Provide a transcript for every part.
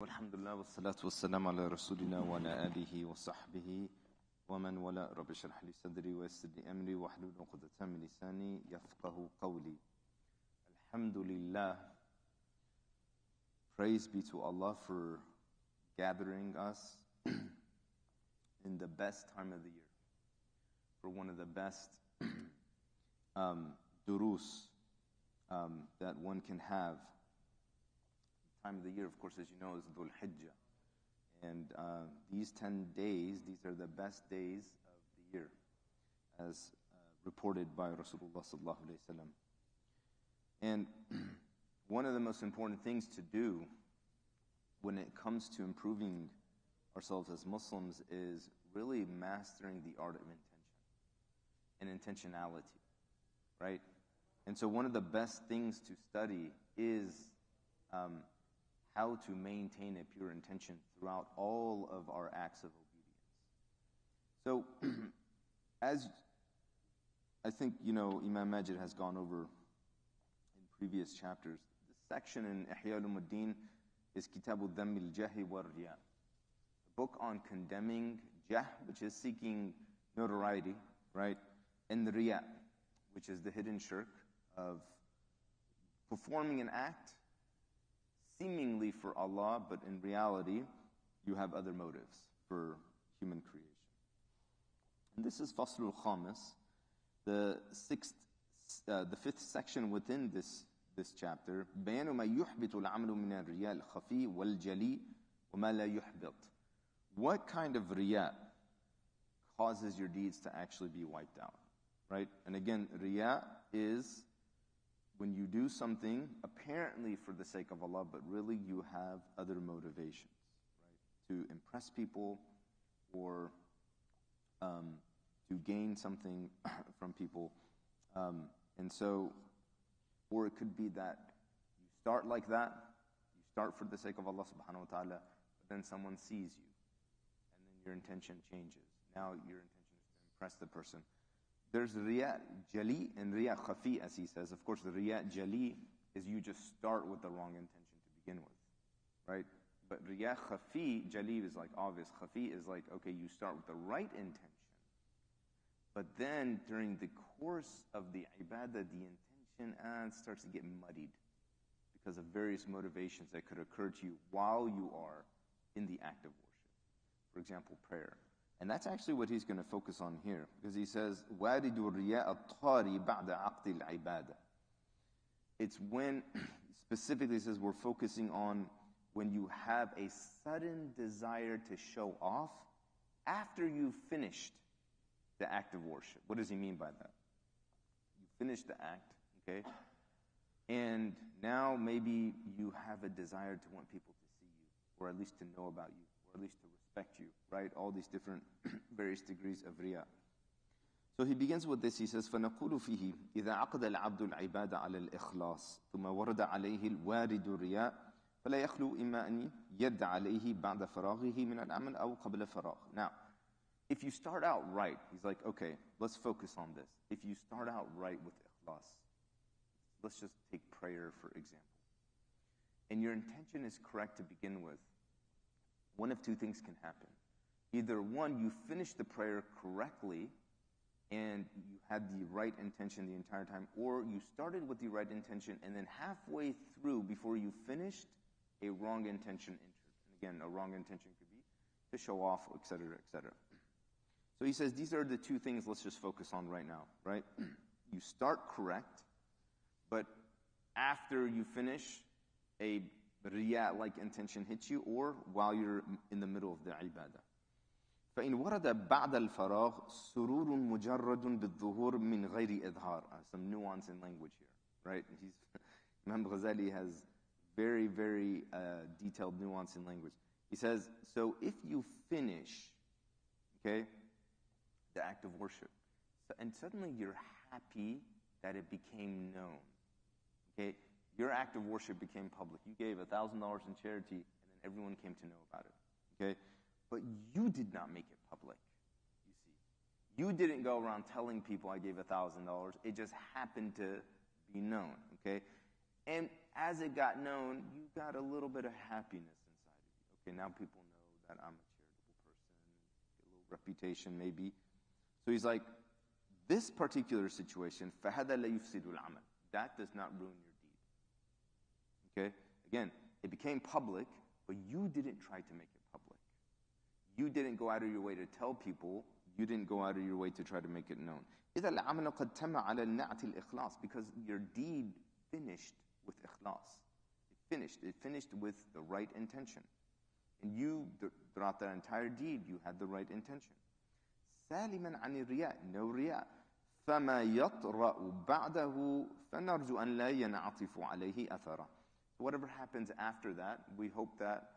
Alhamdulillah, wassalatu wassalamu ala rasulina wa ala alihi wa sahbihi wa man wala. Rabbi shrah li sadri wa yassir li amri wa hlul 'uqdatan min lisani yafqahu qawli. Alhamdulillah. Praise be to Allah for gathering us in the best time of the year, for one of the best durus that one can have. Time of the year, of course, as you know, is Dhul Hijjah. And these 10 days, these are the best days of the year, as reported by Rasulullah sallallahu alaihi wasallam. And one of the most important things to do when it comes to improving ourselves as Muslims is really mastering the art of intention and intentionality, right? And so one of the best things to study is how to maintain a pure intention throughout all of our acts of obedience. So, as I think, Imam Majid has gone over in previous chapters, the section in Ihya al-Muddin is Kitabu Dhamm al-Jahi wa Riya, a book on condemning jah, which is seeking notoriety, right? And the riya, which is the hidden shirk of performing an act seemingly for Allah, but in reality, you have other motives for human creation. And this is Faslul Khamis, the fifth section within this chapter. بيان ما يحبط العمل من الرياء الخفي والجلي وما لا يحبط. What kind of riya causes your deeds to actually be wiped out, right? And again, riya is when you do something apparently for the sake of Allah, but really you have other motivations, right? To impress people or to gain something from people. And so, or it could be that you start like that, you start for the sake of Allah subhanahu wa ta'ala, but then someone sees you, and then your intention changes. Now your intention is to impress the person. There's riya jali and riya khafi, as he says. Of course, the riya jali is you just start with the wrong intention to begin with, right? But riya khafi, jali is like obvious. Khafi is like, okay, you start with the right intention. But then during the course of the ibadah, the intention starts to get muddied because of various motivations that could occur to you while you are in the act of worship. For example, prayer. And that's actually what he's going to focus on here, because he says, وَارِدُ الرِّيَاءَ الطَّارِ بَعْدَ عَقْدِ الْعِبَادَةِ. It's when, specifically he says, we're focusing on when you have a sudden desire to show off after you've finished the act of worship. What does he mean by that? You finish the act, okay? And now maybe you have a desire to want people to see you, or at least to know about you, or at least to respect you, right? All these different various degrees of riya. So he begins with this. He says, فَنَقُولُ فِيهِ إِذَا عَقَدَ الْعَبْدُ الْعِبَادَ عَلَى الْإِخْلَاصِ ثُمَّ وَرَدَ عَلَيْهِ الْوَارِدُ الرِّيَاءِ فَلَا يَخْلُو إِمَّا أَنْ يَدَّ عَلَيْهِ بَعْدَ فَرَاغِهِ مِنَ الْعَمَلِ أَوْ قَبْلَ فَرَاغِ. Now, if you start out right, he's like, okay, let's focus on this. If you start out right with ikhlas, let's just take prayer, for example, and your intention is correct to begin with, one of two things can happen. Either one, you finish the prayer correctly and you had the right intention the entire time, or you started with the right intention and then halfway through, before you finished, a wrong intention entered. And again, a wrong intention could be to show off, etc., etc. So he says these are the two things let's just focus on right now, right? You start correct, but after you finish, a riya-like intention hits you, or while you're in the middle of the ibadah. فَإِنْ وَرَدَ بَعْدَ الْفَرَاغِ سُرُورٌ مُجَرَّدٌ بِالظُّهُورِ مِنْ غَيْرِ إِظْهَارٍ. Some nuance in language here, right? Imam Ghazali has very, very detailed nuance in language. He says, so if you finish, okay, the act of worship, and suddenly you're happy that it became known, okay? Your act of worship became public. You gave $1,000 in charity, and then everyone came to know about it, okay? But you did not make it public, you see. You didn't go around telling people I gave $1,000. It just happened to be known, okay? And as it got known, you got a little bit of happiness inside of Okay, now people know that I'm a charitable person, get a little reputation maybe. So he's like, this particular situation, فَهَذَا لَا يُفْسِدُ الْعَمَلِ, that does not ruin your deed. Okay? Again, it became public, but you didn't try to make it public. You didn't go out of your way to tell people. You didn't go out of your way to try to make it known. إِذَا الْعَمَلُ قَدْ تَمَّ عَلَى النَّعْتِ الْإِخْلَاصِ, because your deed finished with ikhlas. It finished with the right intention. And you, throughout that entire deed, you had the right intention. سَالِمًا عَنِ الرِّيَاءِ, no riya. فَمَا يَطْرَأُ بَعْدَهُ فَنَرْجُ أَنْ لَا يَنْعَطِفُ عَلَيْهِ أَثَرًا. Whatever happens after that, we hope that,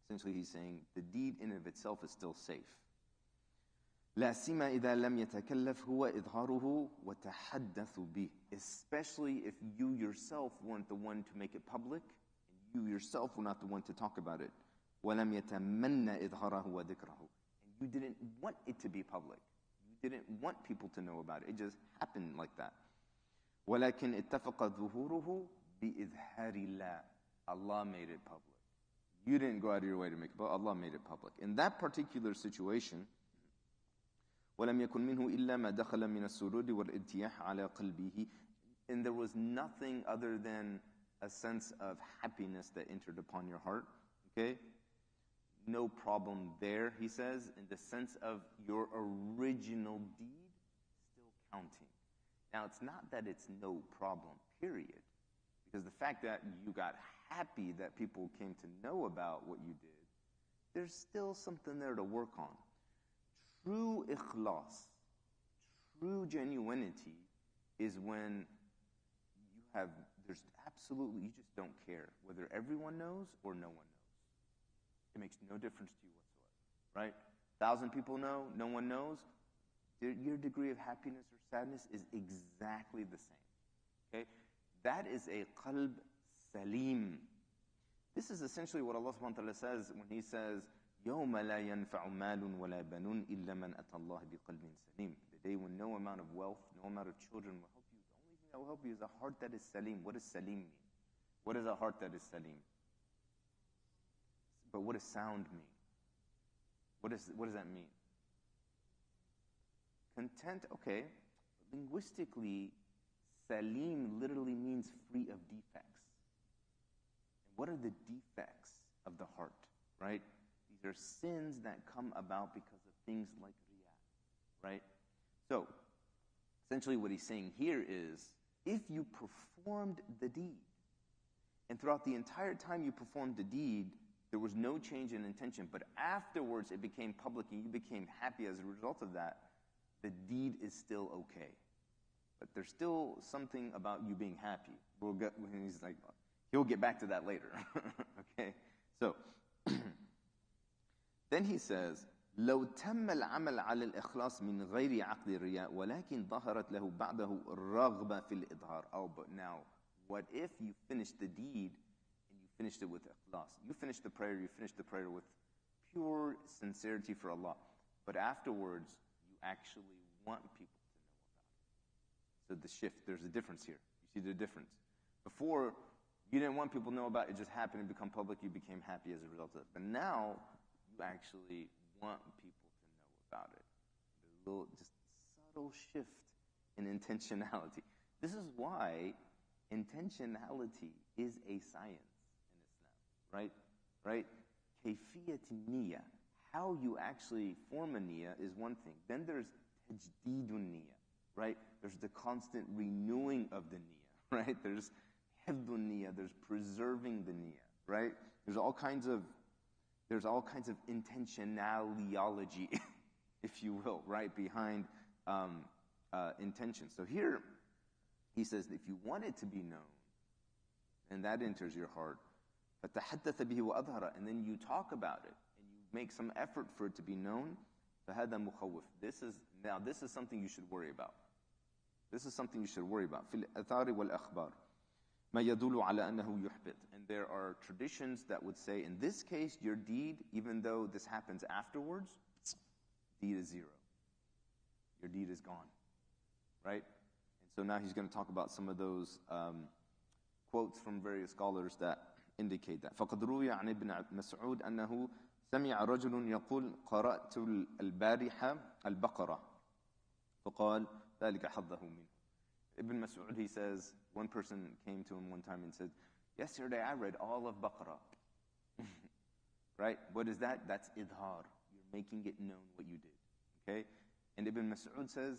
essentially he's saying, the deed in and of itself is still safe. لا سيما إذا لم يتكلف هو إظهاره وتحدث به. Especially if you yourself weren't the one to make it public, and you yourself were not the one to talk about it. ولم يتمنى إظهاره وذكره. And you didn't want it to be public. You didn't want people to know about it. It just happened like that. ولكن اتفق ظهوره بإظهار الله. Allah made it public. You didn't go out of your way to make it public. Allah made it public. In that particular situation, وَلَمْ يَكُنْ مِنْهُ إِلَّا مَا دَخَلَ مِنَ السُّرُورِ وَالْإِرْتِيَاحِ عَلَى قَلْبِهِ. And there was nothing other than a sense of happiness that entered upon your heart. Okay? No problem there, he says, in the sense of your original deed still counting. Now, it's not that it's no problem, period. Because the fact that you got happy that people came to know about what you did, there's still something there to work on. True ikhlas, true genuinity is when there's absolutely, you just don't care whether everyone knows or no one knows. It makes no difference to you whatsoever, right? 1,000 people know, no one knows. Your degree of happiness or sadness is exactly the same, okay? That is a qalb salim. This is essentially what Allah subhanahu wa ta'ala says when He says, يَوْمَ لَا يَنْفَعُ مَالٌ وَلَا بَنُونَ إِلَّا مَنْ أَتَى اللَّهَ بِقَلْبٍ سَلِيمٍ. The day when no amount of wealth, no amount of children will help you. The only thing that will help you is a heart that is salim. What does salim mean? What is a heart that is salim? But what does sound mean? What does that mean? Content, okay. Linguistically, salim literally means free of defects. And what are the defects of the heart, right? These are sins that come about because of things like riyah, right? So, essentially what he's saying here is, if you performed the deed, and throughout the entire time you performed the deed, there was no change in intention, but afterwards it became public and you became happy as a result of that, the deed is still okay. But there's still something about you being happy. He'll get back to that later. Okay? So, then he says, لو تم العمل على الإخلاص من غير عقد الرياء ولكن ظهرت له بعده الرغبة في الإظهار. Oh, but now, what if you finished the deed and you finished it with ikhlas? You finished the prayer with pure sincerity for Allah. But afterwards, you actually want people to know about it. So the shift, there's a difference here. You see the difference. Before, you didn't want people to know about it. It just happened to become public. You became happy as a result of it. But now, you actually want people to know about it. There's a little, just subtle shift in intentionality. This is why intentionality is a science in Islam, right? Right? Kayfiyat niyya. How you actually form a niyya is one thing. Then there's tajdeedun niyya, right? There's the constant renewing of the niyya, right? There's hifdun niyya, there's preserving the niyya, right? There's all kinds of intentionality, if you will, right, behind intention. So here, he says, if you want it to be known, and that enters your heart, فَتَحَدَّثَ بِهِ وَأَظْهَرَ, and then you talk about it, and you make some effort for it to be known, فَهَذَا مُخَوِّفٌ. This is something you should worry about. This is something you should worry about. فِي الْأَثَارِ وَالْأَخْبَارِ مَا يَدُلُّ عَلَى أَنَّهُ يُحْبِطُ. And there are traditions that would say, in this case, your deed, even though this happens afterwards, deed is zero. Your deed is gone, right? And so now he's going to talk about some of those quotes from various scholars that indicate that. فقد روي عن ابن مسعود أنه سمع رجل يقول قرأت البارحة البقرة فقال ذلك حظه منه. Ibn Mas'ud, he says, one person came to him one time and said, yesterday I read all of Baqarah. Right? What is that? That's idhar. You're making it known what you did. Okay? And Ibn Mas'ud says,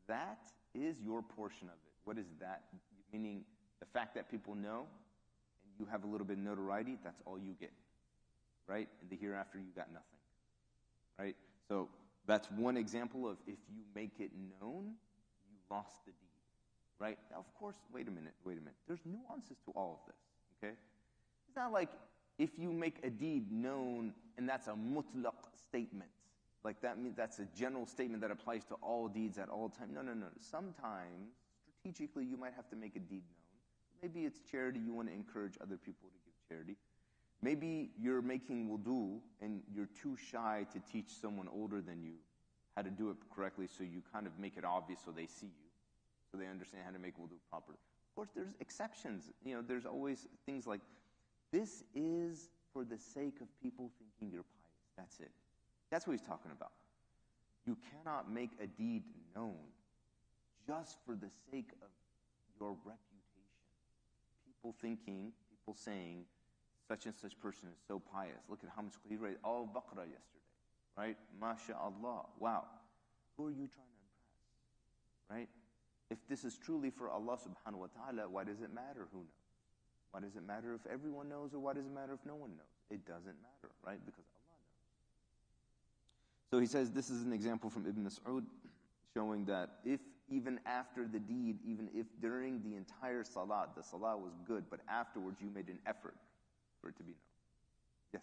that is your portion of it. What is that? Meaning, the fact that people know, and you have a little bit of notoriety, that's all you get. Right? In the hereafter, you got nothing. Right? So, that's one example of if you make it known, you lost the deed. Right? Now, of course, wait a minute. There's nuances to all of this, okay? It's not like if you make a deed known and that's a mutlaq statement. Like that means that's a general statement that applies to all deeds at all times. No. Sometimes, strategically, you might have to make a deed known. Maybe it's charity, you want to encourage other people to give charity. Maybe you're making wudu and you're too shy to teach someone older than you how to do it correctly, so you kind of make it obvious so they see you. So they understand how to make wudu properly. Of course, there's exceptions. There's always things like, this is for the sake of people thinking you're pious. That's it. That's what he's talking about. You cannot make a deed known just for the sake of your reputation. People saying, such and such person is so pious. Look at how much he read all of Baqarah yesterday. Right? MashaAllah. Wow. Who are you trying to impress? Right? If this is truly for Allah subhanahu wa ta'ala, why does it matter who knows? Why does it matter if everyone knows, or why does it matter if no one knows? It doesn't matter, right? Because Allah knows. So he says this is an example from Ibn Mas'ud showing that if even after the deed, even if during the entire salat, the salah was good, but afterwards you made an effort for it to be known. Yes?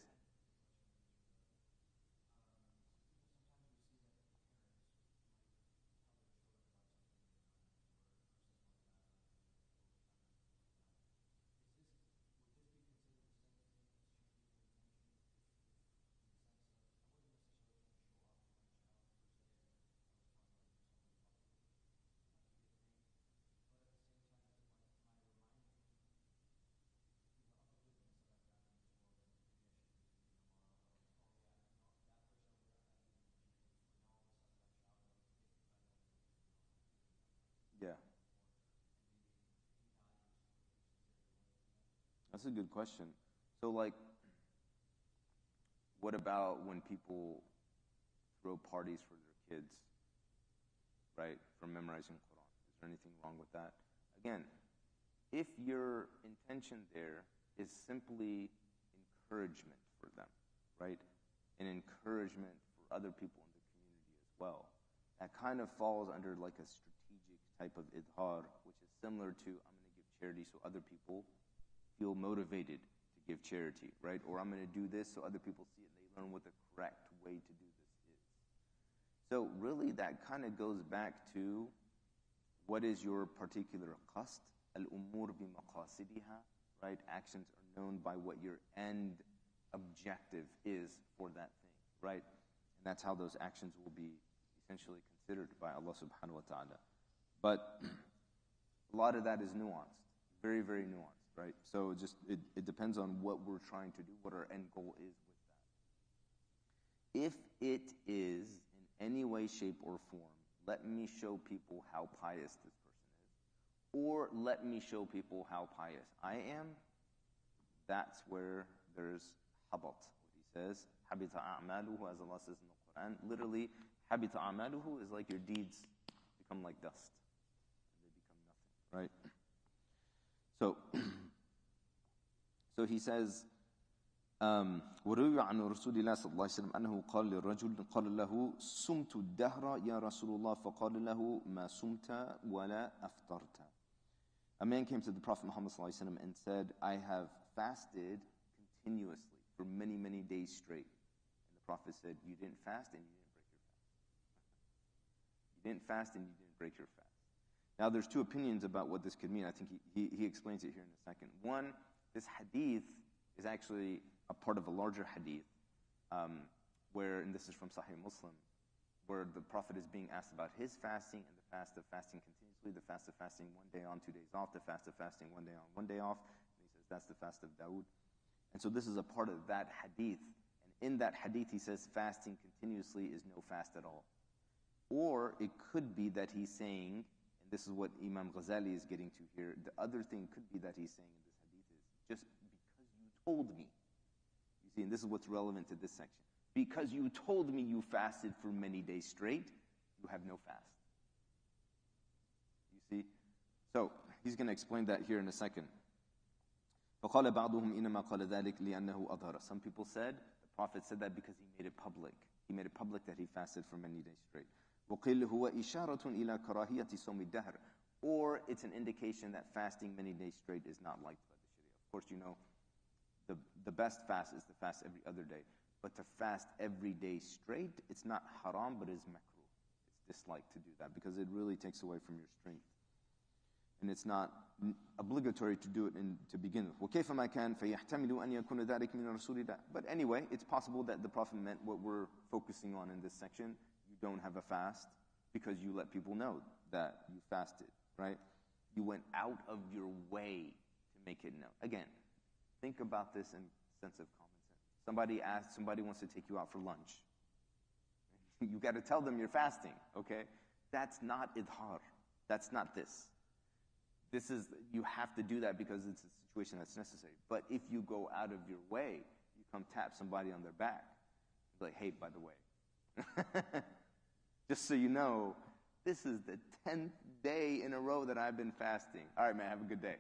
Yeah. That's a good question. So, what about when people throw parties for their kids, right, for memorizing Quran? Is there anything wrong with that? Again, if your intention there is simply encouragement for them, right, and encouragement for other people in the community as well, that kind of falls under like a strategic type of idhar, which is similar to I'm going to give charity so other people feel motivated to give charity, right? Or I'm going to do this so other people see it and they learn what the correct way to do this is. So really that kind of goes back to what is your particular qasd, al-umur bi maqasidiha, right? Actions are known by what your end objective is for that thing, right? And that's how those actions will be essentially considered by Allah subhanahu wa ta'ala. But a lot of that is nuanced, very, very nuanced. Right? So it depends on what we're trying to do, what our end goal is with that. If it is in any way, shape, or form, let me show people how pious this person is, or let me show people how pious I am, that's where there's habat. What he says, habita a'maluhu, as Allah says in the Quran. Literally, habita a'maluhu is like your deeds become like dust. And they become nothing, right? So he says, وروي عن رسول الله صلى الله عليه وسلم أنه قال للرجل قال له سمت الدهر يا رسول الله فقال له ما سمت ولا أفطرت. A man came to the Prophet Muhammad صلى الله عليه وسلم and said, I have fasted continuously for many, many days straight. And the Prophet said, you didn't fast and you didn't break your fast. You didn't fast and you didn't break your fast. Now there's two opinions about what this could mean. I think he explains it here in a second. One, this hadith is actually a part of a larger hadith, where, and this is from Sahih Muslim, where the Prophet is being asked about his fasting and the fast of fasting continuously, the fast of fasting 1 day on, 2 days off, the fast of fasting 1 day on, 1 day off. And he says that's the fast of Dawood. And so this is a part of that hadith. And in that hadith, he says fasting continuously is no fast at all. Or it could be that he's saying, and this is what Imam Ghazali is getting to here, the other thing could be that he's saying in this hadith is, just because you told me, you see, and this is what's relevant to this section, because you told me you fasted for many days straight, you have no fast. You see? So, he's going to explain that here in a second. فَقَالَ بَعْضُهُمْ إِنَّمَا قَالَ ذَلِكَ لِأَنَّهُ أَظْهَرَ. Some people said, the Prophet said that because he made it public. He made it public that he fasted for many days straight. وَقِلْ هُوَ إِشَارَةٌ إِلَى كَرَاهِيَةِ صَوْمِ الدَّهْرِ. Or it's an indication that fasting many days straight is not liked by the Sharia. Of course, you know, the best fast is to fast every other day. But to fast every day straight, it's not haram, but it's makruh. It's disliked to do that because it really takes away from your strength. And it's not obligatory to do it to begin with. وَكَيْفَ مَا كَانَ فَيَحْتَمِلُ أَنْ يَكُونَ ذَلِكَ مِنَ رَسُولِ اللَّهِ. But anyway, it's possible that the Prophet meant what we're focusing on in this section. You don't have a fast because you let people know that you fasted, right? You went out of your way to make it known. Again, think about this in sense of common sense. Somebody wants to take you out for lunch. You got to tell them you're fasting, okay? That's not idhar. That's not this. This is, you have to do that because it's a situation that's necessary. But if you go out of your way, you come tap somebody on their back, like, hey, by the way, just so you know, this is the 10th day in a row that I've been fasting. All right, man, have a good day.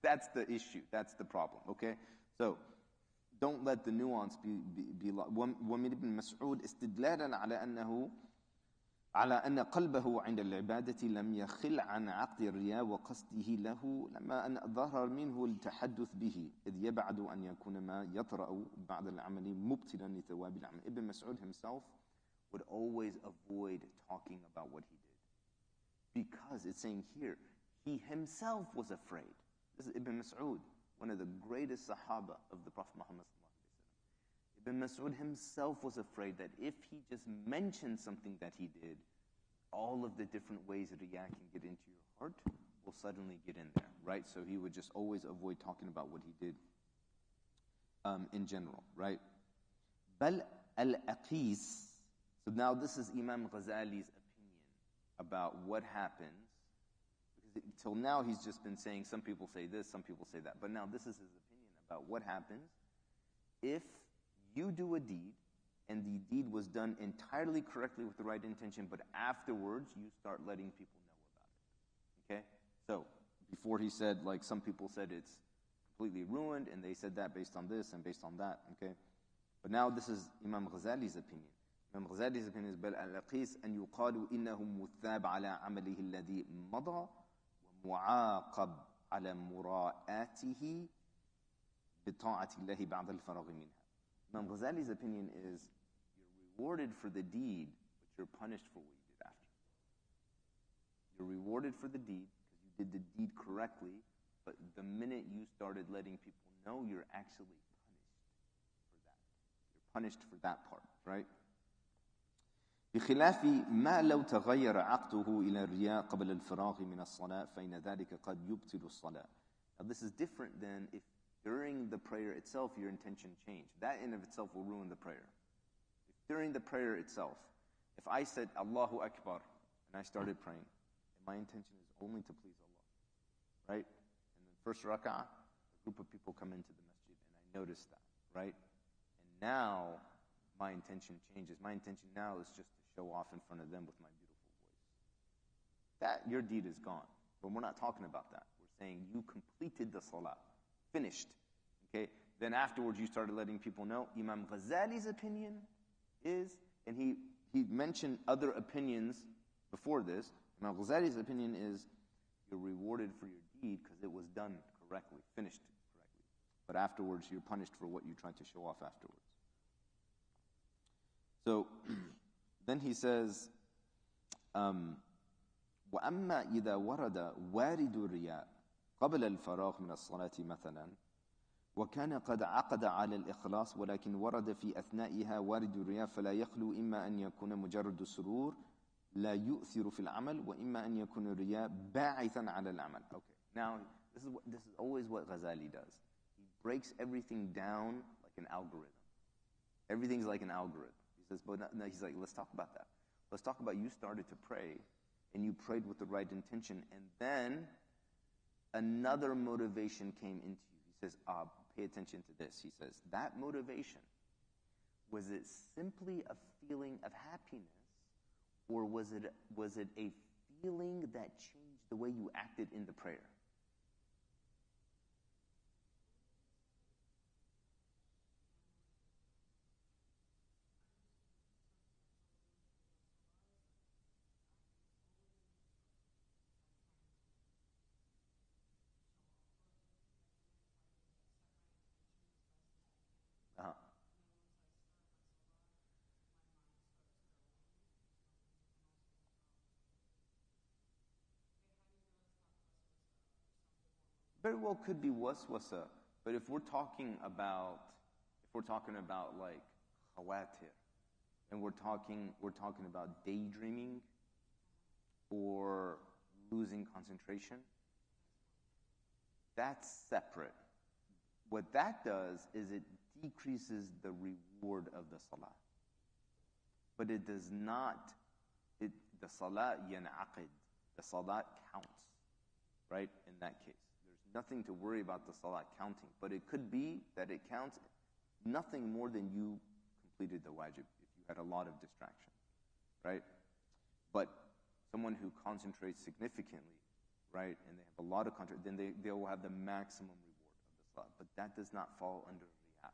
That's the issue. That's the problem, okay? So, don't let the nuance be lost. ومن ابن مسعود استدلالا على أن قلبه عند العبادة لم يخل عن عقد الرياء وقصده له لما أن ظهر منه التحدث به إذ يبعد أن يكون ما يطرأ بعد العمل مبتلا لثواب العمل. Ibn Mas'ud himself would always avoid talking about what he did because it's saying here he himself was afraid. This is Ibn Mas'ud, one of the greatest Sahaba of the Prophet Muhammad. Ibn Mas'ud himself was afraid that if he just mentioned something that he did, all of the different ways Riyah can get into your heart will suddenly get in there, right? So he would just always avoid talking about what he did in general, right? Bal al-Aqis. So now this is Imam Ghazali's opinion about what happens. Because until now he's just been saying some people say this, some people say that. But now this is his opinion about what happens if you do a deed, and the deed was done entirely correctly with the right intention, but afterwards you start letting people know about it. Okay? So, before he said, like some people said it's completely ruined, and they said that based on this and based on that. Okay? But now this is Imam Ghazali's opinion. Imam Ghazali's opinion is, بَلْ الْأَقِيسِ أَنْ يُقَالُ إِنَّهُ مُثَّابَ عَلَى عَمَلِهِ الَّذِي مَضَى وَمُعَاقَبْ عَلَى مُرَاءَاتِهِ بِطَاعَةِ اللَّهِ بَعْدَ الْفَرَغِ مِنْهَا. Imam Ghazali's opinion is you're rewarded for the deed, but you're punished for what you did after. You're rewarded for the deed because you did the deed correctly, but the minute you started letting people know, you're actually punished for that. You're punished for that part, right? بخلاف ما لو تغير عقده إلى الرياء قبل الفراغ من الصلاة فإن ذلك قد يبطل الصلاة. Now this is different than if during the prayer itself, your intention changed. That in of itself will ruin the prayer. If during the prayer itself, if I said Allahu Akbar and I started praying, and my intention is only to please Allah, right? And the first rak'ah, a group of people come into the masjid, and I noticed that, right? And now my intention changes. My intention now is just to show off in front of them with my beautiful voice. That, your deed is gone. But we're not talking about that. We're saying you completed the salah. Finished. Okay? Then afterwards you started letting people know. Imam Ghazali's opinion is, and he mentioned other opinions before this. Imam Ghazali's opinion is you're rewarded for your deed because it was done correctly, finished correctly. But afterwards you're punished for what you tried to show off afterwards. So then he says, وَأَمَّا إِذَا وَرَدَ وَارِدُ الرِّيَاءِ قبل الفراغ من الصلاة مثلا وكان قد عقد على الإخلاص ولكن ورد في أثنائها وارد الرياء فلا يخلو إما أن يكون مجرد السرور لا يؤثر في العمل وإما أن يكون الرياء باعثا على العمل. Okay, now this is always what Ghazali does. He breaks everything down like an algorithm. Everything's like an algorithm. He says, but no, he's like, let's talk about that. Let's talk about you started to pray, and you prayed with the right intention, and then another motivation came into you. He says, pay attention to this. He says, that motivation, was it simply a feeling of happiness, or was it a feeling that changed the way you acted in the prayer? Uh-huh. Very well could be waswasa, but if we're talking about like khawatir, and we're talking about daydreaming or losing concentration, that's separate. What that does is it decreases the reward of the salah. But it does not, the salah yanaqid, the salah counts, right, in that case. There's nothing to worry about the salah counting, but it could be that it counts nothing more than you completed the wajib if you had a lot of distraction, right? But someone who concentrates significantly, right, and they have a lot of concentration, then they will have the maximum reward of the salah. But that does not fall under riyah.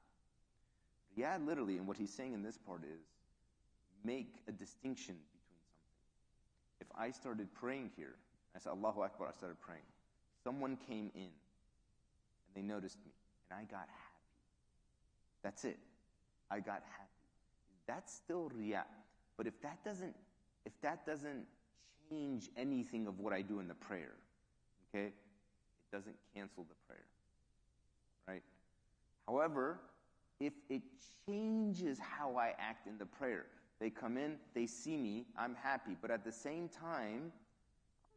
Riyah literally, and what he's saying in this part is, make a distinction between something. If I started praying here, I said, Allahu Akbar, I started praying. Someone came in, and they noticed me, and I got happy. That's it. I got happy. That's still riyah. But if that doesn't change anything of what I do in the prayer, okay, it doesn't cancel the prayer, right? However, if it changes how I act in the prayer, they come in, they see me, I'm happy, but at the same time,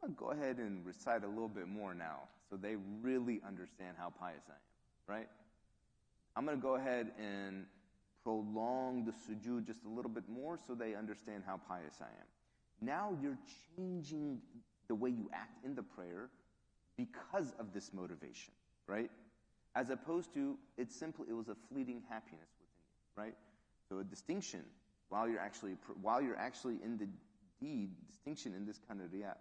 I'm going to go ahead and recite a little bit more now so they really understand how pious I am, right? I'm going to go ahead and prolong the sujood just a little bit more so they understand how pious I am. Now you're changing the way you act in the prayer because of this motivation, right? As opposed to, it was a fleeting happiness within you, right? So a distinction, while you're actually in the deed, distinction in this kind of riyah,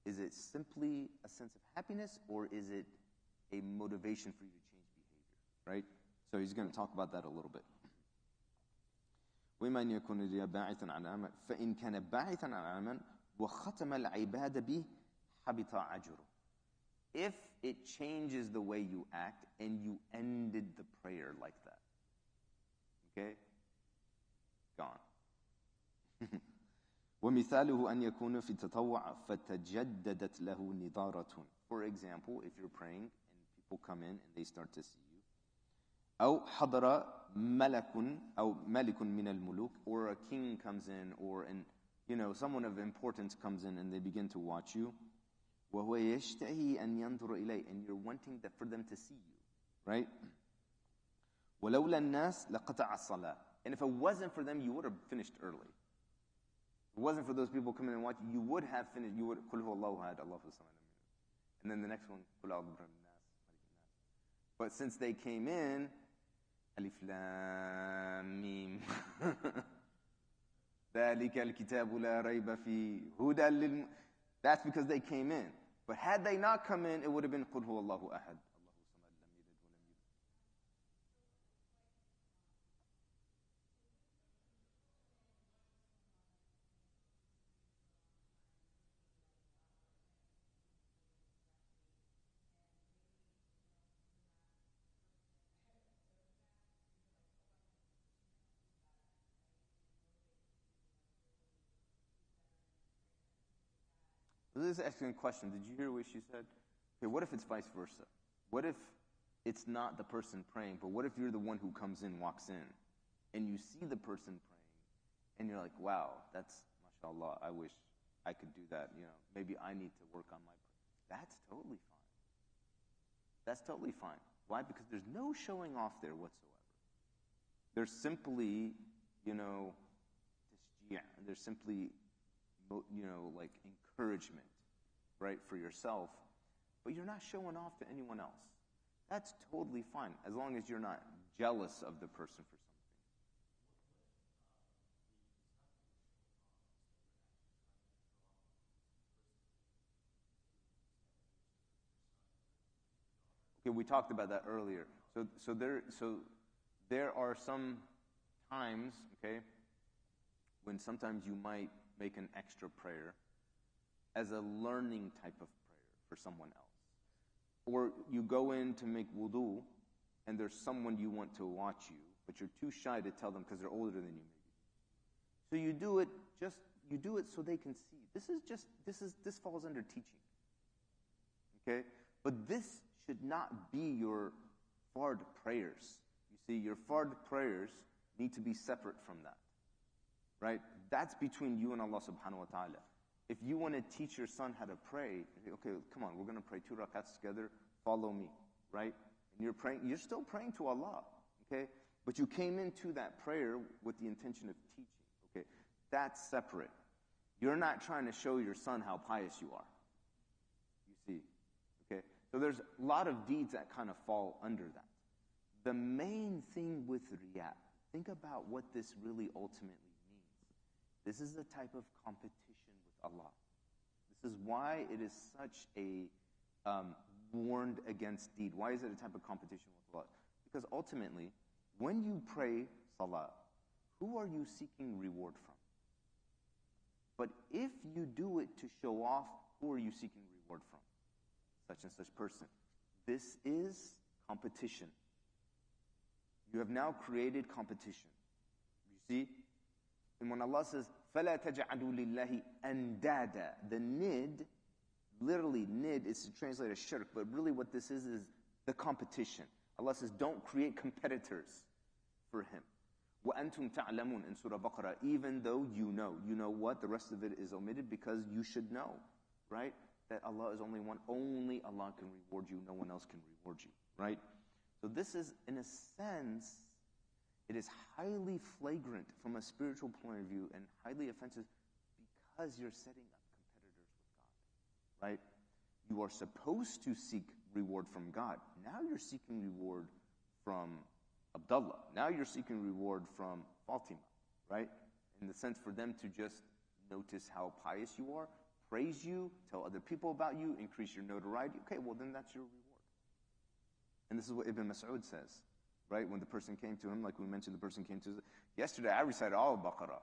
is it simply a sense of happiness, or is it a motivation for you to change behavior, right? So he's going to talk about that a little bit. وَإِمَّا أَنْ يَكُونَ الرِّيَاءُ بَاعِثًا عَنْ الْعَمَلِ فَإِنْ كَانَ بَاعِثًا عَنْ الْعَمَلِ وَخَتَمَ الْعِبَادَ بِهِ حَبِطَ عَجْرُهُ. If it changes the way you act and you ended the prayer like that, okay? Gone. وَمِثَالُهُ أَنْ يَكُونَ فِي التَّطَوُّعِ فَتَجَدَّدَتْ لَهُ نِضَارَةٌ. For example, if you're praying and people come in and they start to see you, أو حضر ملك أو ملك من الملوك, or a king comes in, or someone of importance comes in and they begin to watch you, وهو يشتهي أن ينظر إليه, and you're wanting for them to see you, right? ولولا الناس لقطع الصلاة. And if it wasn't for them, you would have finished early. If it wasn't for those people coming and watching, you would have finished. You would قل هو الله أحد الله الصمد. And then the next one, قل أعوذ برب الناس. But since they came in, Alif Lam Mim. ذلك الكتاب لا ريب فيه هدى للم. That's because they came in. But had they not come in, it would have been قل هو الله أحد. This is asking a question. Did you hear what she said? Okay, what if it's vice versa? What if it's not the person praying, but what if you're the one who comes in, walks in, and you see the person praying, and you're like, wow, that's, mashallah, I wish I could do that. Maybe I need to work on my prayer. That's totally fine. That's totally fine. Why? Because there's no showing off there whatsoever. There's simply, tashji', there's simply, like encouragement, right, for yourself, but you're not showing off to anyone else. That's totally fine, as long as you're not jealous of the person for something. Okay, we talked about that earlier. So there are some times, okay, when sometimes you might make an extra prayer as a learning type of prayer for someone else. Or you go in to make wudu, and there's someone you want to watch you, but you're too shy to tell them because they're older than you maybe. So you do it so they can see. This falls under teaching. Okay? But this should not be your fard prayers. You see, your fard prayers need to be separate from that. Right? That's between you and Allah subhanahu wa ta'ala. If you want to teach your son how to pray, okay, come on, we're going to pray 2 rakats together, follow me, right? And you're still praying to Allah, okay? But you came into that prayer with the intention of teaching, okay? That's separate. You're not trying to show your son how pious you are. You see, okay? So there's a lot of deeds that kind of fall under that. The main thing with riyah, think about what this really ultimately means. This is a type of competition with Allah. This is why it is such a warned against deed. Why is it a type of competition with Allah? Because ultimately, when you pray salah, who are you seeking reward from? But if you do it to show off, who are you seeking reward from? Such and such person. This is competition. You have now created competition. You see? And when Allah says, فَلَا تَجْعَلُوا لِلَّهِ أَنْدَادًا, the nid, literally nid is translated as shirk, but really what this is the competition. Allah says, don't create competitors for Him. وَأَنْتُمْ تَعْلَمُونَ in Surah Baqarah, even though you know. You know what? The rest of it is omitted because you should know, right? That Allah is only one. Only Allah can reward you. No one else can reward you, right? So this is, in a sense, it is highly flagrant from a spiritual point of view and highly offensive because you're setting up competitors with God, right? You are supposed to seek reward from God. Now you're seeking reward from Abdullah. Now you're seeking reward from Fatima, right? In the sense for them to just notice how pious you are, praise you, tell other people about you, increase your notoriety. Okay, well then that's your reward. And this is what Ibn Mas'ud says. Right, when the person came to him, like we mentioned, the person came to us. Yesterday, I recited all of Baqarah.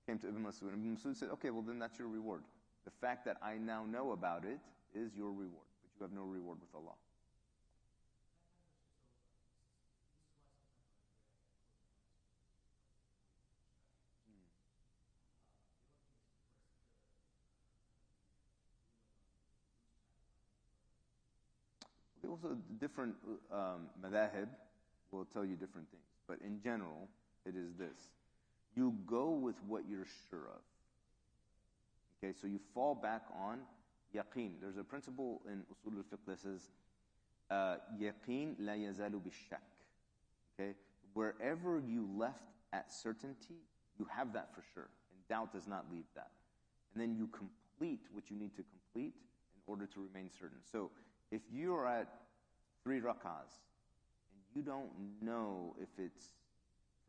Came to Ibn Mas'ud, and Ibn Mas'ud said, okay, well then that's your reward. The fact that I now know about it is your reward, but you have no reward with Allah. Also, different madahib will tell you different things. But in general, it is this. You go with what you're sure of. Okay, so you fall back on yaqeen. There's a principle in usul al-fiqh that says, yaqeen la yazalu bishak. Okay, wherever you left at certainty, you have that for sure. And doubt does not leave that. And then you complete what you need to complete in order to remain certain. So if you're at 3 rak'ahs, you don't know if it's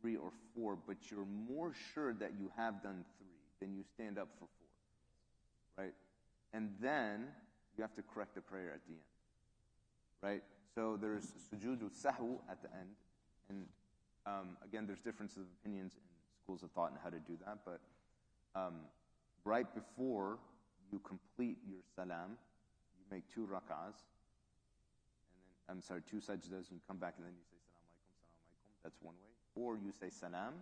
3 or 4, but you're more sure that you have done 3, then you stand up for 4, right? And then you have to correct the prayer at the end, right? So there's sujood sahwu at the end, and again, there's differences of opinions in schools of thought on how to do that, but right before you complete your salam, you make 2 rak'ahs, 2 sajdas, you come back and then you say salam alaikum, that's one way. Or you say salam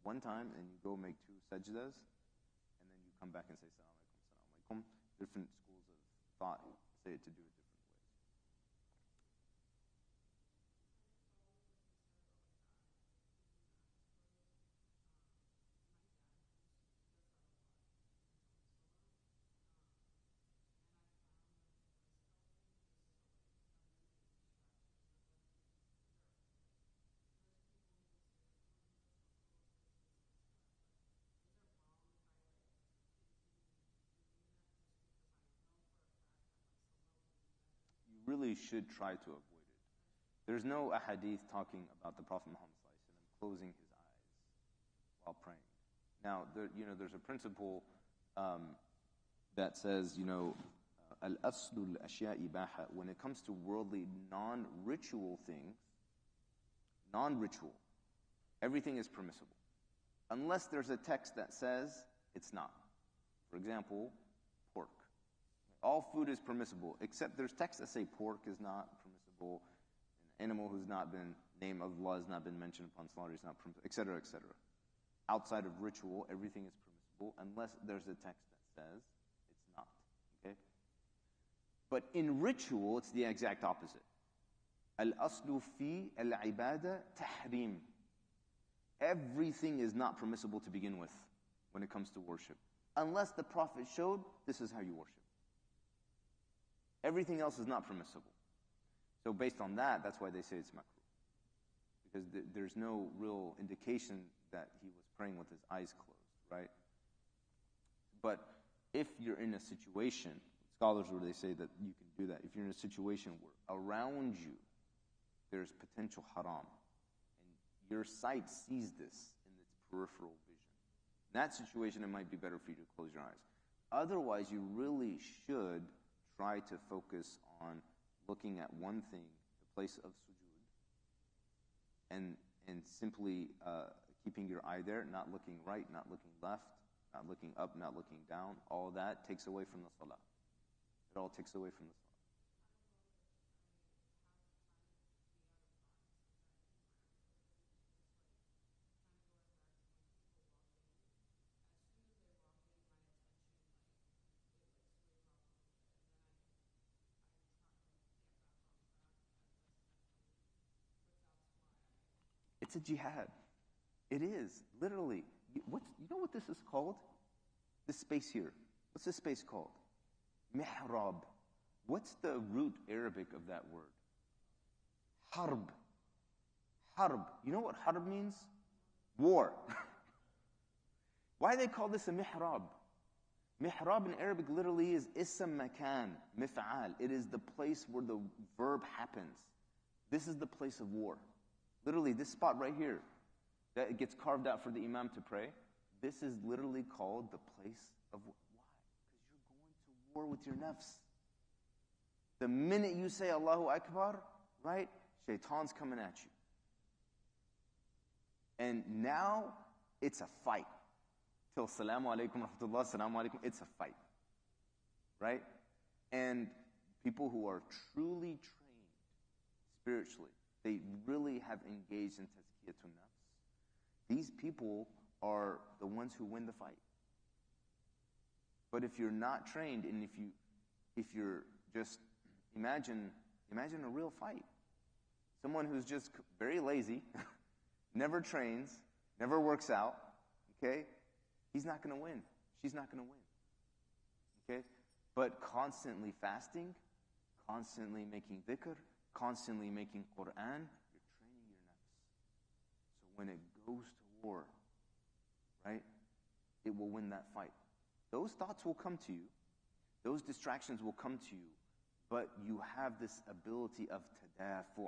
one time and you go make 2 sajdas and then you come back and say salam alaikum. Different schools of thought say it to do it different ways. really should try to avoid it. There's no ahadith talking about the Prophet Muhammad ﷺ closing his eyes while praying. Now, there's a principle that says, al-aslu al-ashya ibaha. When it comes to worldly, non-ritual things, everything is permissible. Unless there's a text that says it's not. For example, pork. All food is permissible, except there's texts that say pork is not permissible, an animal who's not been, name of Allah has not been mentioned upon slaughter is not permissible, etc., etc. Outside of ritual, everything is permissible, unless there's a text that says it's not. Okay? But in ritual, it's the exact opposite. Al-aslu fi al-ibada tahrim. Everything is not permissible to begin with when it comes to worship. Unless the Prophet showed, this is how you worship. Everything else is not permissible. So based on that, that's why they say it's makruh. Because there's no real indication that he was praying with his eyes closed, right? But if you're in a situation, scholars where they say that you can do that, if you're in a situation where around you there's potential haram, and your sight sees this in its peripheral vision, in that situation it might be better for you to close your eyes. Otherwise, you really should try to focus on looking at one thing, the place of sujood, and simply keeping your eye there, not looking right, not looking left, not looking up, not looking down. All that takes away from the salah. It all takes away from the salah. It's a jihad. It is, literally. You know what this is called? This space here. What's this space called? Mihrab. What's the root Arabic of that word? Harb. Harb. You know what harb means? War. Why they call this a mihrab? Mihrab in Arabic literally is ism makan, mif'al. It is the place where the verb happens. This is the place of war. Literally, this spot right here, that gets carved out for the imam to pray, this is literally called the place of war. Why? Because you're going to war with your nafs. The minute you say Allahu Akbar, right, shaitan's coming at you. And now, it's a fight. Till Salamu Alaikum Rahmatullah, Salamu Alaikum, it's a fight. Right? And people who are truly trained spiritually, they really have engaged in tazkiyatun nafs. These people are the ones who win the fight. But if you're not trained, and if you're just imagine a real fight. Someone who's just very lazy, never trains, never works out, okay? He's not going to win. She's not going to win. Okay? But constantly fasting, constantly making dhikr, constantly making Qur'an, you're training your nafs. So when it goes to war, right, it will win that fight. Those thoughts will come to you. Those distractions will come to you. But you have this ability of tadafu', to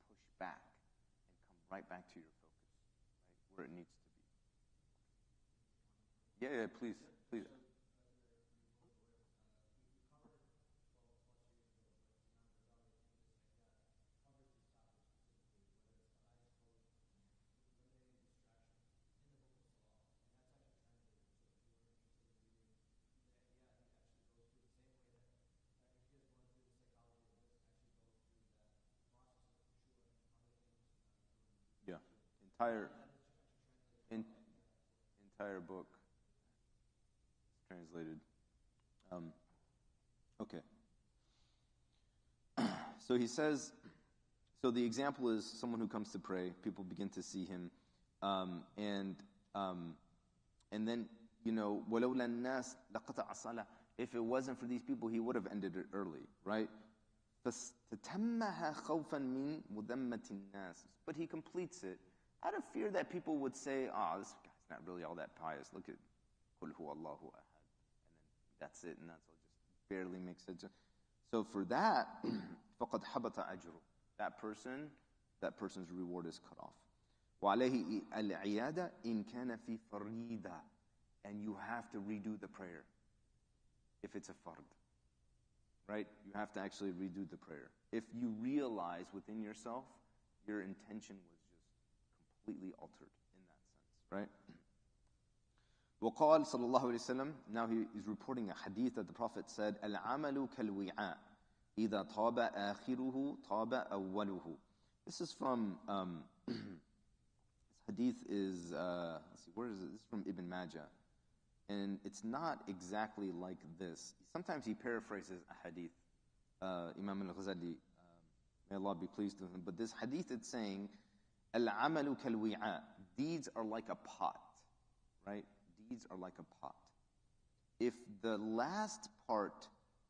push back and come right back to your focus, right, where it needs to be. Yeah, please. Yeah, entire book is translated. Okay. So he says, so the example is someone who comes to pray, people begin to see him, and then, وَلَوْلَا النَّاسِ لَقَطَعَ الصَّلَاةِ. If it wasn't for these people, he would have ended it early, right? فَاسْتَتَمَّهَا خَوْفًا مِّن مُذَمَّةِ النَّاسِ. But he completes it out of fear that people would say, this guy's not really all that pious. Look at قُلْ هُوَ اللَّهُ أَحَدٌ. And then that's it, and that's all, just barely makes sense. So for that, فَقَدْ حَبَطَ أَجْرُهُ. That person's reward is cut off. وَعَلَيْهِ الْعِيَادَةِ إِنْ كَانَ فِي فَرِيدَةٍ. And you have to redo the prayer if it's a fard. Right? You have to actually redo the prayer. If you realize within yourself your intention was just completely altered in that sense. Right? وقال صلى الله عليه وسلم, now he is reporting a hadith that the Prophet said, الْعَمَلُ كَالْوِعَاء إِذَا طَابَ آخِرُهُ طَابَ أَوَّلُهُ. This is from, this hadith is, let's see, where is it? This is from Ibn Majah. And it's not exactly like this. Sometimes he paraphrases a hadith. Imam al-Ghazali, may Allah be pleased with him. But this hadith, it's saying, الْعَمَلُ كَالْوِعَاء. Deeds are like a pot, right? Deeds are like a pot. If the last part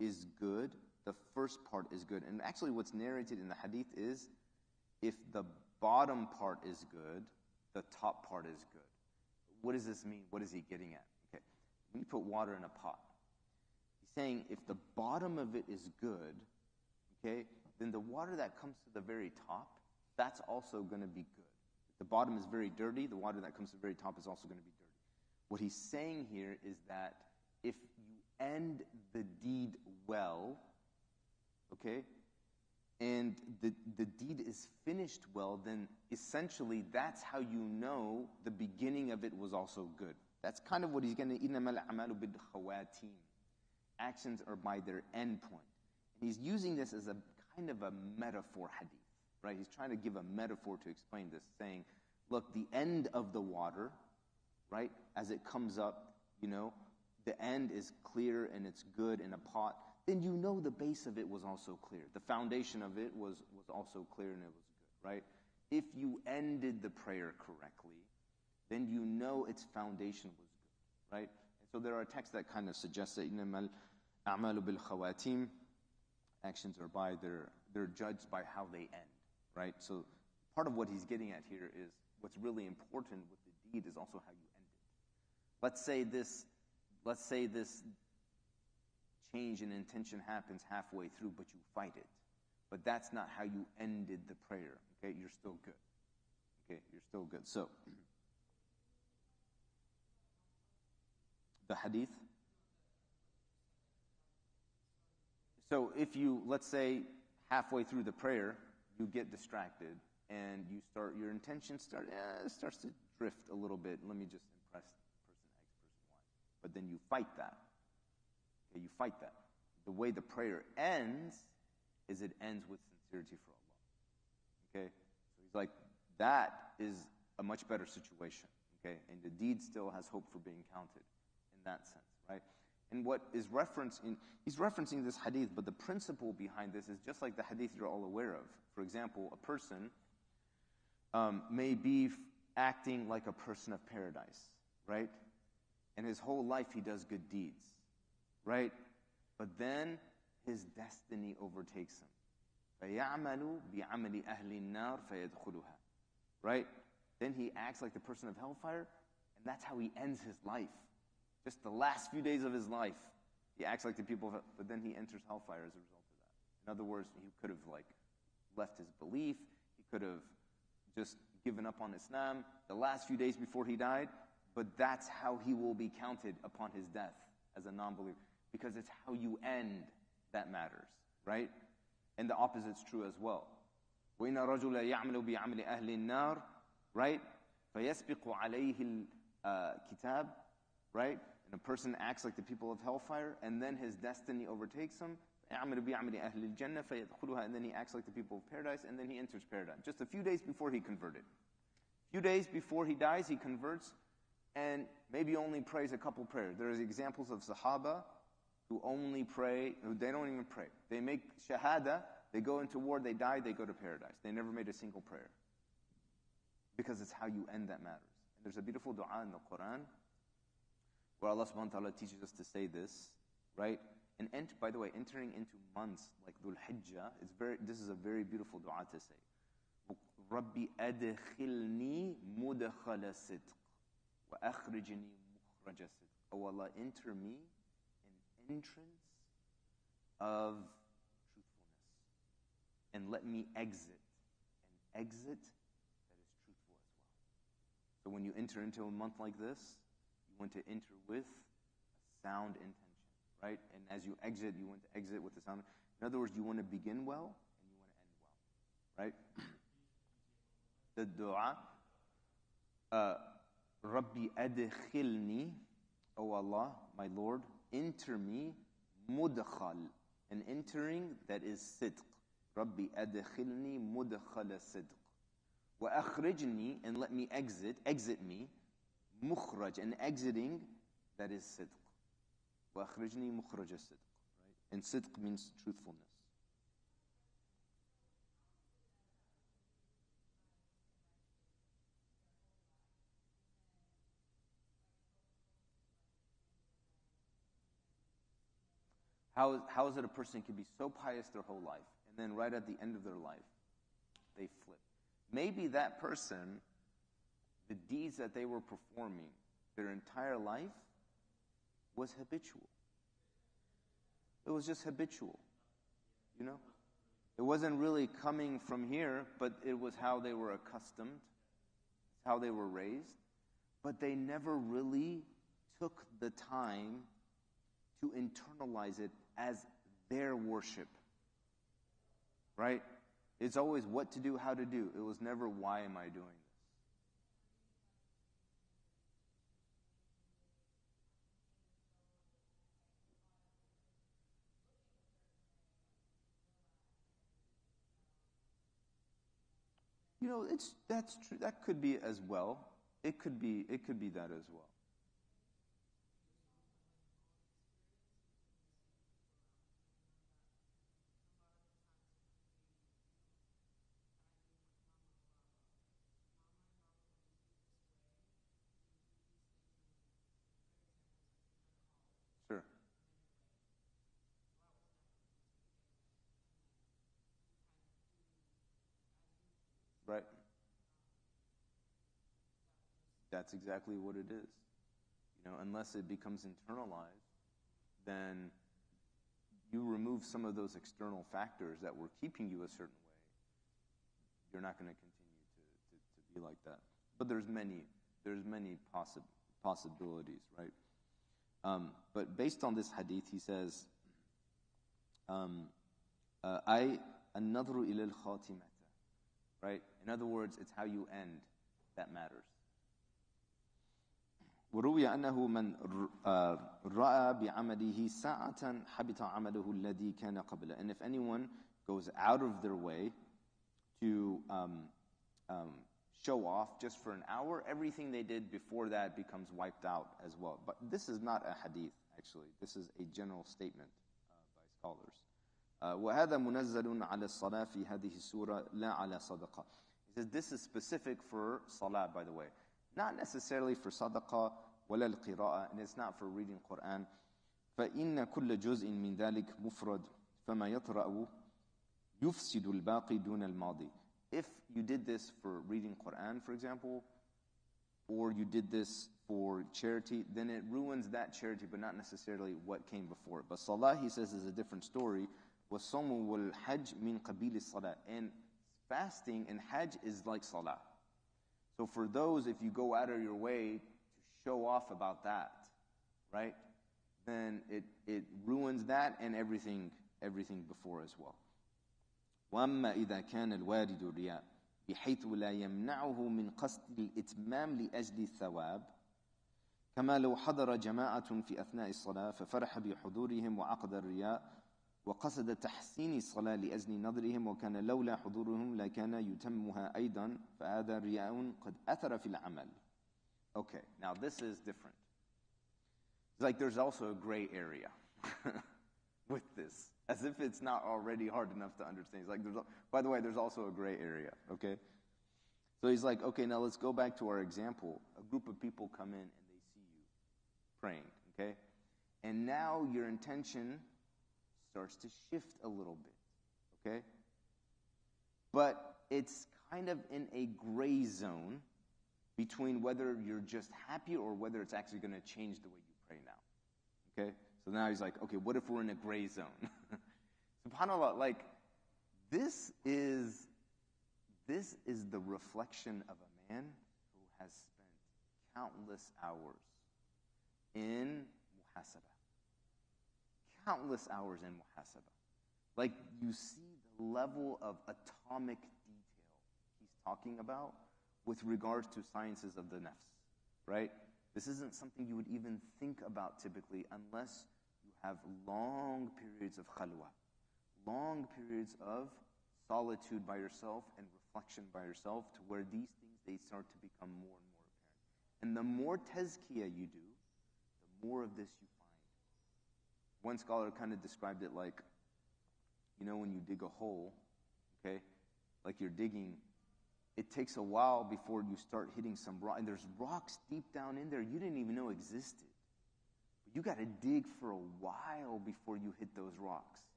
is good, the first part is good. And actually what's narrated in the hadith is, if the bottom part is good, the top part is good. What does this mean? What is he getting at? Okay, when you put water in a pot, he's saying if the bottom of it is good, okay, then the water that comes to the very top, that's also going to be good. If the bottom is very dirty, the water that comes to the very top is also going to be dirty. What he's saying here is that if you end the deed well, okay, and the deed is finished well, then essentially that's how you know the beginning of it was also good. That's kind of what he's going to, إِنَّمَا الْأَعْمَالُ بِالْخَوَاتِيمِ. Actions are by their end point. And he's using this as a kind of a metaphor hadith, right? He's trying to give a metaphor to explain this, saying, look, the end of the water, right, as it comes up, you know, the end is clear and it's good in a pot, then you know the base of it was also clear. The foundation of it was also clear and it was good, right? If you ended the prayer correctly, then you know its foundation was good, right? And so there are texts that kind of suggest that إِنَّمَا الْأَعْمَالُ بِالْخَوَاتِيمِ. Actions are by they're judged by how they end, right? So part of what he's getting at here is what's really important with the deed is also how you end it. Let's say this change in intention happens halfway through, but you fight it. But that's not how you ended the prayer. Okay, you're still good. Okay, you're still good. So, the hadith. So if you, let's say, halfway through the prayer, you get distracted and your intention starts to drift a little bit. Let me just impress person X, person Y. But then you fight that. Okay, you fight that. The way the prayer ends is it ends with sincerity for Allah. Okay? So he's like, that is a much better situation. Okay? And the deed still has hope for being counted in that sense, right? And what is he's referencing this hadith, but the principle behind this is just like the hadith you're all aware of. For example, a person may be acting like a person of paradise, right? And his whole life he does good deeds, right? But then his destiny overtakes him. فَيَعْمَلُ بِعَمَلِ أَهْلِ النَّارِ فَيَدْخُلُهَا. Right? Then he acts like the person of hellfire, and that's how he ends his life. Just the last few days of his life, he acts like the people of but then he enters hellfire as a result of that. In other words, he could have left his belief, he could have just given up on Islam the last few days before he died, but that's how he will be counted upon his death as a non-believer. Because it's how you end that matters, right? And the opposite's true as well. وَإِنَّ رَجُلَ يَعْمَلُ بِعَمْلِ أَهْلِ النَّارِ, right? فَيَسْبِقُ عَلَيْهِ الْكِتَابِ, right? And a person acts like the people of hellfire, and then his destiny overtakes him. يَعْمَلُ بِعَمْلِ أَهْلِ الْجَنَّةِ فَيَدْخُلُهَا, and then he acts like the people of paradise, and then he enters paradise. Just a few days before he converted. A few days before he dies, he converts, and maybe only prays a couple prayers. There's examples of Sahaba who only pray, they don't even pray. They make shahada, they go into war, they die, they go to paradise. They never made a single prayer. Because it's how you end that matters. And there's a beautiful dua in the Quran where Allah subhanahu wa ta'ala teaches us to say this, right? And by the way, entering into months like Dhul Hijjah, this is a very beautiful dua to say. رَبِّ أَدْخِلْنِي مُدْخَلَ صِدْقٍ وَأَخْرِجْنِي مُخْرَجَ صِدْقٍ. Oh Allah, enter me entrance of truthfulness, and let me exit. An exit that is truthful as well. So when you enter into a month like this, you want to enter with a sound intention, right? And as you exit, you want to exit with a sound. In other words, you want to begin well and you want to end well, right? The dua, Rabbi adkhilni, O Allah, my Lord, enter me, mudkhal, an entering that is sidq. Rabbi adkhilni mudkhala sidq. Wa akhrijni, and let me exit me, mukhraj, an exiting that is sidq. Wa akhrijni mukhraj sidq. Right? And sidq means truthfulness. How is it a person can be so pious their whole life, and then right at the end of their life, they flip? Maybe that person, the deeds that they were performing their entire life was habitual. It was just habitual, you know? It wasn't really coming from here, but it was how they were accustomed, how they were raised. But they never really took the time to internalize it as their worship, right? It's always what to do, how to do. It was never, why am I doing this? You know, that's true. That could be as well. It could be that as well. Sure. Right. That's exactly what it is. You know, unless it becomes internalized, then you remove some of those external factors that were keeping you a certain way. You're not going to continue to be like that. But there's many possibilities, right? But based on this hadith, he says, I anadru ila al-khatimata, right? In other words, it's how you end that matters. وروي أنه من رأى بعمله ساعة حبط عمله الذي كان قبله. And if anyone goes out of their way to show off just for an hour, everything they did before that becomes wiped out as well. But this is not a hadith, actually. This is a general statement by scholars. وهذا منزل على الصلاة في هذه السورة لا على صدقة. He says this is specific for salah, by the way. Not necessarily for sadaqah ولا القراءة, and it's not for reading Quran. فإن كل جزء من ذلك مفرد فما يطرأ يفسد الباقي دون الماضي. If you did this for reading Quran, for example, or you did this for charity, then it ruins that charity, but not necessarily what came before it. But salah, he says, is a different story. وَالصَّوْمُ وَالْحَجْ مِنْ قَبِيلِ الصَّلَاةِ. And fasting and hajj is like salah. So for those, if you go out of your way to show off about that, right, then it ruins that and everything before as well. وأما إذا كان الوارد الرياء بحيث لا يمنعه من قصد الإتمام لأجل الثواب كما لو حضر جماعة في أثناء الصلاة ففرح بحضورهم وعقد الرياء وقصد تحسين الصلاة لأجل نظرهم وكان لولا حضورهم لكان يتمها أيضا فهذا رياء قد أثر في العمل. Okay, now this is different. It's like there's also a gray area with this, as if it's not already hard enough to understand. It's like, by the way, there's also a gray area, okay? So he's like, okay, now let's go back to our example. A group of people come in and they see you praying, okay? And now your intention starts to shift a little bit, okay? But it's kind of in a gray zone between whether you're just happy or whether it's actually going to change the way you pray now, okay? So now he's like, okay, what if we're in a gray zone? SubhanAllah, like, This is the reflection of a man who has spent countless hours in muhasabah. Countless hours in muhasabah. Like, you see the level of atomic detail he's talking about with regards to sciences of the nafs, right? This isn't something you would even think about typically unless you have long periods of khalwa, long periods of solitude by yourself and reflection by yourself, to where these things, they start to become more and more apparent. And the more tazkiyah you do, the more of this you find. One scholar kind of described it like, when you dig a hole, okay, like you're digging, it takes a while before you start hitting some rock, and there's rocks deep down in there you didn't even know existed. But you got to dig for a while before you hit those rocks,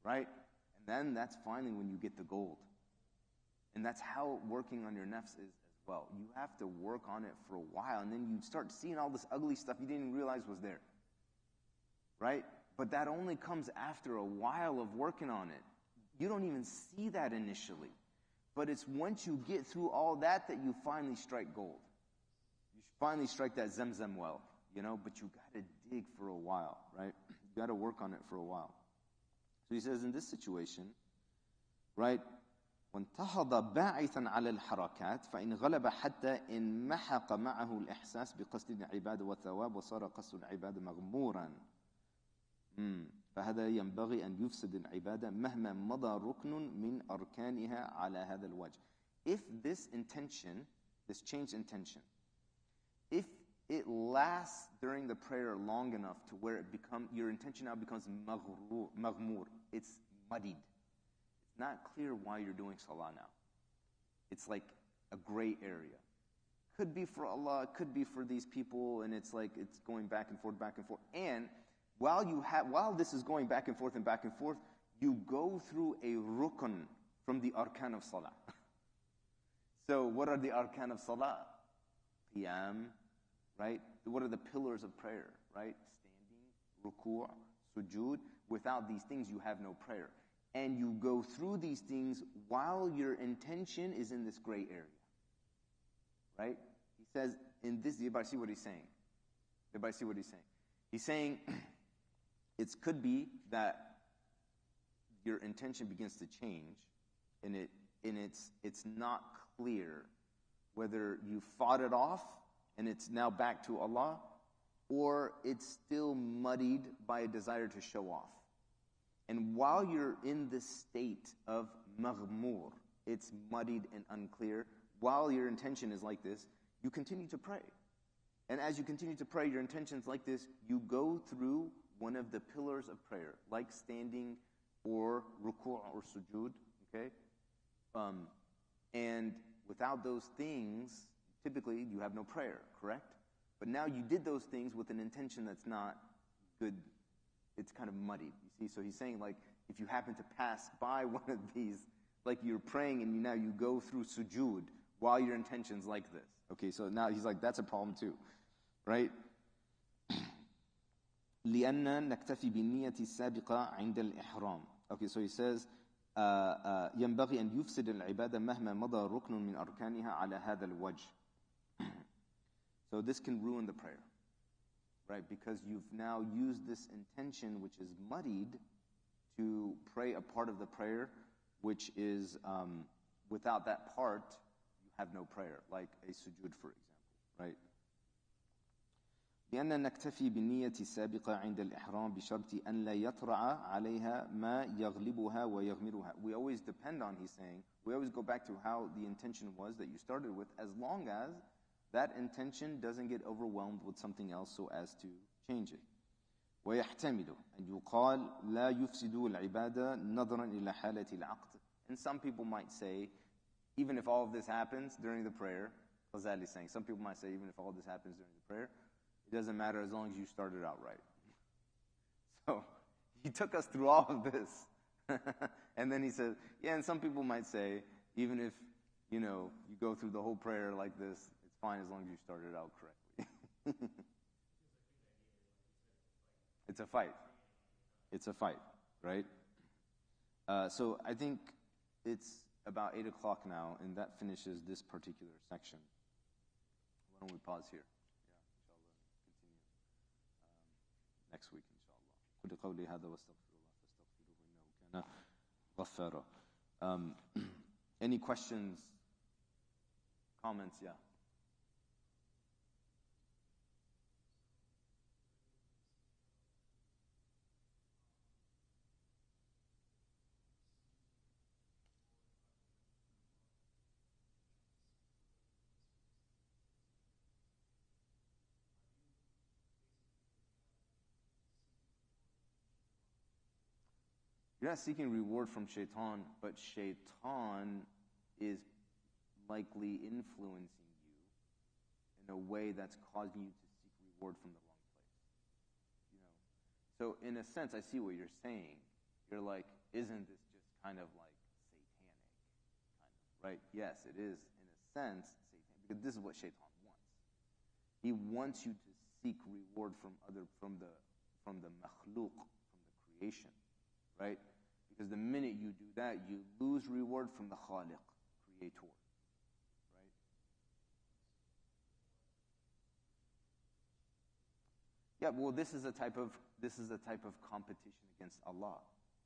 right? And then that's finally when you get the gold. And that's how working on your nafs is as well. You have to work on it for a while, and then you start seeing all this ugly stuff you didn't even realize was there, right? But that only comes after a while of working on it. You don't even see that initially. But it's once you get through all that you finally strike gold. You finally strike that Zamzam well, but you got to dig for a while, right? You got to work on it for a while. So he says in this situation, right, وانتهض باعثا على الحركات فإن غلب حتى إن محق معه الإحساس بقصد العبادة والثواب وصار قصد العبادة مغمورا. فهذا ينبغي أن يفسد العبادة مهما مضى ركن من أركانها على هذا الوجه. If this intention, this changed intention, if it lasts during the prayer long enough to where your intention now becomes maghmur, it's muddied. It's not clear why you're doing salah now. It's like a gray area. Could be for Allah, could be for these people, and it's like it's going back and forth, and while this is going back and forth, you go through a rukn from the arkan of salah. So what are the arkan of salah? Qiyam, right? What are the pillars of prayer, right? Standing, ruku', sujood. Without these things, you have no prayer. And you go through these things while your intention is in this gray area, right? He says, in this, everybody see what he's saying? He's saying, it could be that your intention begins to change, and it's not clear whether you fought it off and it's now back to Allah, or it's still muddied by a desire to show off. And while you're in this state of maghmur, it's muddied and unclear, while your intention is like this, you continue to pray. And as you continue to pray, your intention's like this, you go through one of the pillars of prayer, like standing or ruku' or sujood, okay? And without those things, typically you have no prayer, correct? But now you did those things with an intention that's not good. It's kind of muddied, you see? So he's saying, like, if you happen to pass by one of these, like you're praying and now you go through sujood while your intention's like this. Okay, so now he's like, that's a problem too, right? لأن نكتفي بالنية السابقة عند الإحرام. Okay, so he says, ينبغي أن يفسد العبادة مهما مضى ركن من أركانها على هذا الوجه. So this can ruin the prayer, right? Because you've now used this intention, which is muddied, to pray a part of the prayer, which is, without that part, you have no prayer, like a sujood, for example, right? لأن نكتفي بالنية السابقة عند الإحرام بشرط أن لا يطرأ عليها ما يغلبها ويغمرها. We always depend on, he's saying, we always go back to how the intention was that you started with, as long as that intention doesn't get overwhelmed with something else so as to change it. ويحتمل أن يقال لا يفسد العبادة نظرا إلى حالة العقد. And some people might say, even if all of this happens during the prayer, Ghazali is saying, some people might say, even if all this happens during the prayer, it doesn't matter as long as you started out right. So he took us through all of this. And then he said, yeah, and some people might say, even if, you go through the whole prayer like this, it's fine as long as you started out correctly. It's a fight. It's a fight, right? So I think it's about 8 o'clock now, and that finishes this particular section. Why don't we pause here? Yeah, inshallah, continue next week, inshallah. قُلْ قَوْلِي هَذَا وَاسْتَغْفِرُ اللَّهَ فَاسْتَغْفِرُوهُ إِنَّهُ كَانَ غَفَّارًا. Any questions, comments? Yeah. You're not seeking reward from shaitan, but shaitan is likely influencing you in a way that's causing you to seek reward from the wrong place. So in a sense, I see what you're saying. You're like, isn't this just kind of like satanic, kind of, right? Yes, it is in a sense satanic, because this is what shaitan wants. He wants you to seek reward from the makhluk, from the creation, right? Because the minute you do that, you lose reward from the khaliq, creator, right? Yeah, well, this is a type of competition against Allah,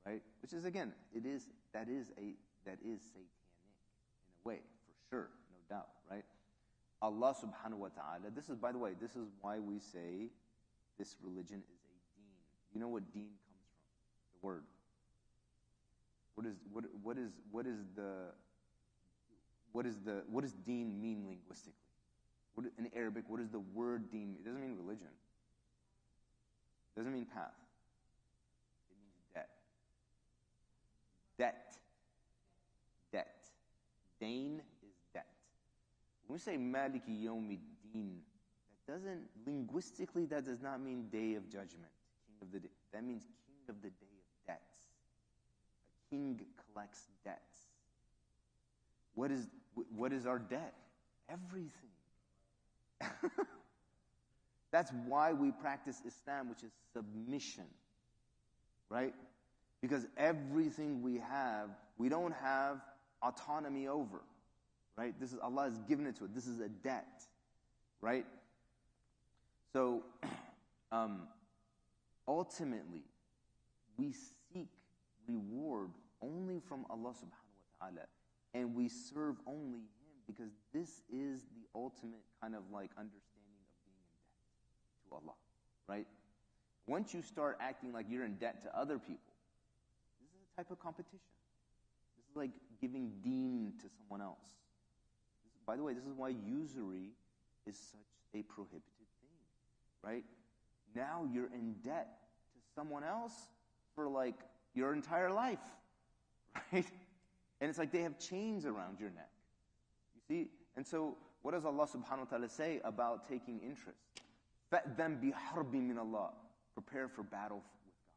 right? Which is, again, that is satanic in a way, for sure, no doubt, right? Allah subhanahu wa ta'ala, this is, by the way, this is why we say this religion is a deen. You know what deen comes from? The word. What does deen mean linguistically? In Arabic, what does the word deen mean? It doesn't mean religion. It doesn't mean path. It means debt. Debt. Dain is debt. When we say Maliki Yawmi Deen, linguistically, that does not mean day of judgment, king of the day. That means king of the day of debts. King collects debts. What is our debt? Everything. That's why we practice Islam, which is submission, right? Because everything we have, we don't have autonomy over, right? Allah has given it to us. This is a debt, right? So, ultimately, we seek reward only from Allah subhanahu wa ta'ala, and we serve only Him, because this is the ultimate kind of like understanding of being in debt to Allah, right? Once you start acting like you're in debt to other people, this is a type of competition. This is like giving deen to someone else. By the way, this is why usury is such a prohibited thing, right? Now you're in debt to someone else for like your entire life, right? And it's like they have chains around your neck. You see? And so what does Allah subhanahu wa ta'ala say about taking interest? فَأْذَنْ بِحَرْبٍ مِّنَ اللَّهِ. Prepare for battle with God.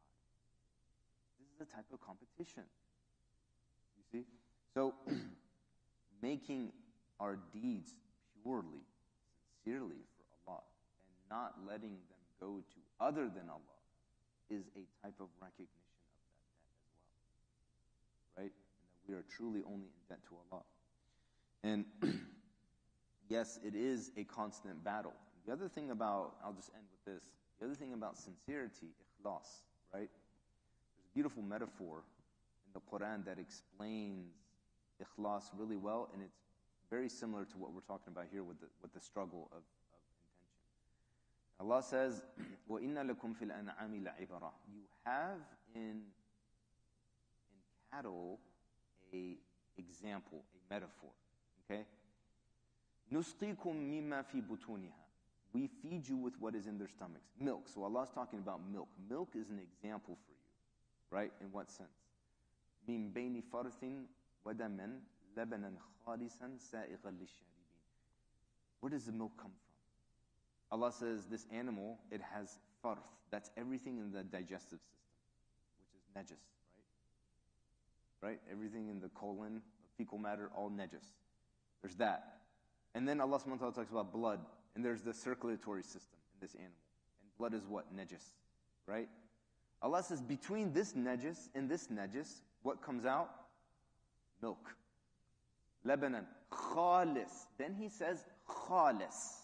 This is a type of competition. You see? So making our deeds purely, sincerely for Allah, and not letting them go to other than Allah, is a type of recognition of that debt as well, right? And that we are truly only in debt to Allah. And yes, it is a constant battle. The other thing about, I'll just end with this, the other thing about sincerity, ikhlas, right? There's a beautiful metaphor in the Quran that explains ikhlas really well, and it's very similar to what we're talking about here with the struggle of intention. Allah says, وَإِنَّ لَكُمْ فِي الْأَنْعَامِ لَعِبَرَةً. You have in cattle a example, a metaphor. Okay? نُسْقِيكُم مِّمَّا فِي بُطُونِهَا. We feed you with what is in their stomachs. Milk. So Allah's talking about milk. Milk is an example for you. Right? In what sense? مِن بَيْنِ فَرْثٍ وَدَمًا لَبَنًا خَالِصًا سَائِغًا لِلشَّارِبِينَ. Where does the milk come from? Allah says this animal, it has farth. That's everything in the digestive system, which is najis, right? Everything in the colon, fecal matter, all najis. There's that. And then Allah subhanahu wa ta'ala talks about blood, and there's the circulatory system in this animal. And blood is what? Najis, right? Allah says between this najis and this najis, what comes out? milk. Labanan, khalis. Then he says khalis,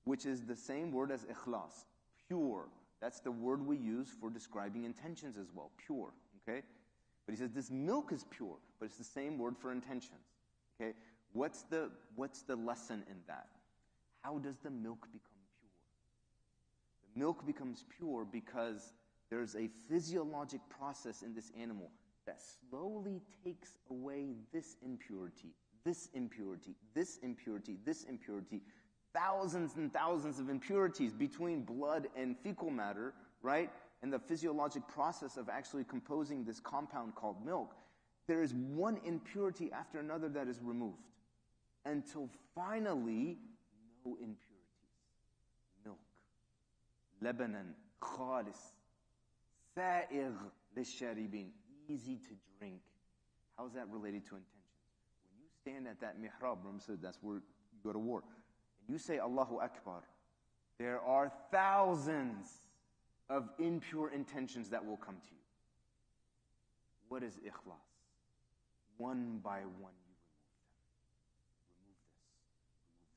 which is the same word as ikhlas, pure. That's the word we use for describing intentions as well, pure, okay? But he says this milk is pure, but it's the same word for intentions, okay? What's the lesson in that? How does the milk become pure? The milk becomes pure because there's a physiologic process in this animal that slowly takes away this impurity, this impurity, this impurity, this impurity, thousands and thousands of impurities between blood and fecal matter, right? And the physiologic process of actually composing this compound called milk, there is one impurity after another that is removed until finally no impurities. Milk. Labanan khalis. Sa'igh lisharibin. Easy to drink. How is that related to intentions? When you stand at that mihrab, remember, so that's where you go to war, and you say Allahu Akbar, there are thousands of impure intentions that will come to you. What is ikhlas? One by one you remove them.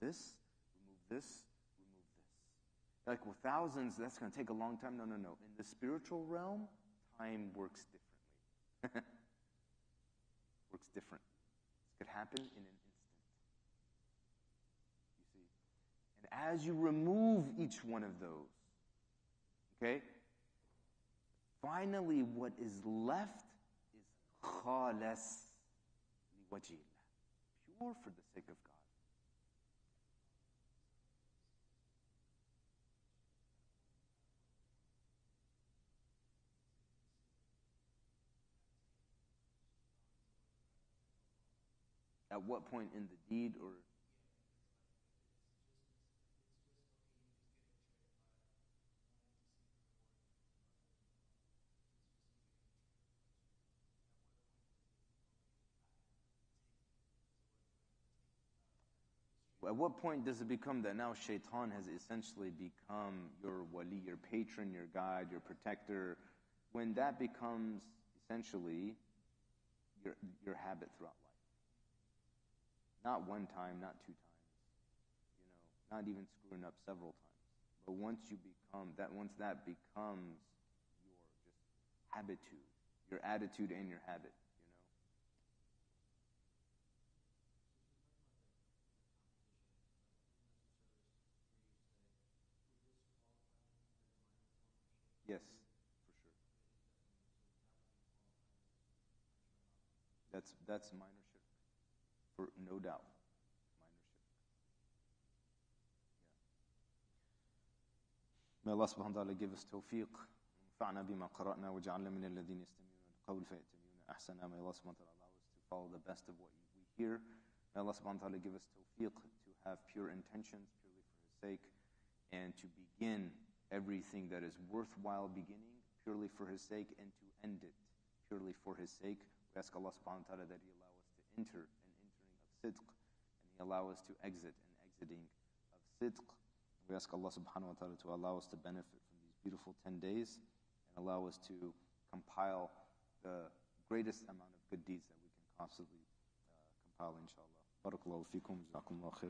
Remove this, remove this, remove this. Like, well, thousands, that's going to take a long time. No. In the spiritual realm, time works differently. Works different. This could happen in an instant. You see? And as you remove each one of those, okay, finally what is left is khalas liwajillah, pure for the sake of God. At what point in the deed, or at what point does it become that now shaitan has essentially become your wali, your patron, your guide, your protector, when that becomes essentially your habit throughout life? Not one time, not two times, not even screwing up several times. But once that becomes your just habitude, your attitude and your habit, Yes, for sure. That's minor shirk, for no doubt. Minor shirk. Yeah. May Allah subhanahu wa ta'ala give us tawfiq. وَانْفَعْنَا بِمَا قَرَأْنَا وَجَعَلْنَا مِنَ الَّذِينَ يَسْتَمِعُونَ الْقَوْلَ فَيَتَّبِعُونَ أَحْسَنَهُ. May Allah subhanahu wa ta'ala allow us to follow the best of what we hear. May Allah subhanahu wa ta'ala give us tawfiq to have pure intentions purely for His sake, and to begin everything that is worthwhile beginning purely for His sake, and to end it purely for His sake. We ask Allah subhanahu wa ta'ala that He allow us to enter an entering of sidq, and He allow us to exit an exiting of sidq. We ask Allah subhanahu wa ta'ala to allow us to benefit from these beautiful 10 days, and allow us to compile the greatest amount of good deeds that we can possibly compile, inshallah. Barakallahu feekum, jazakumullah khair.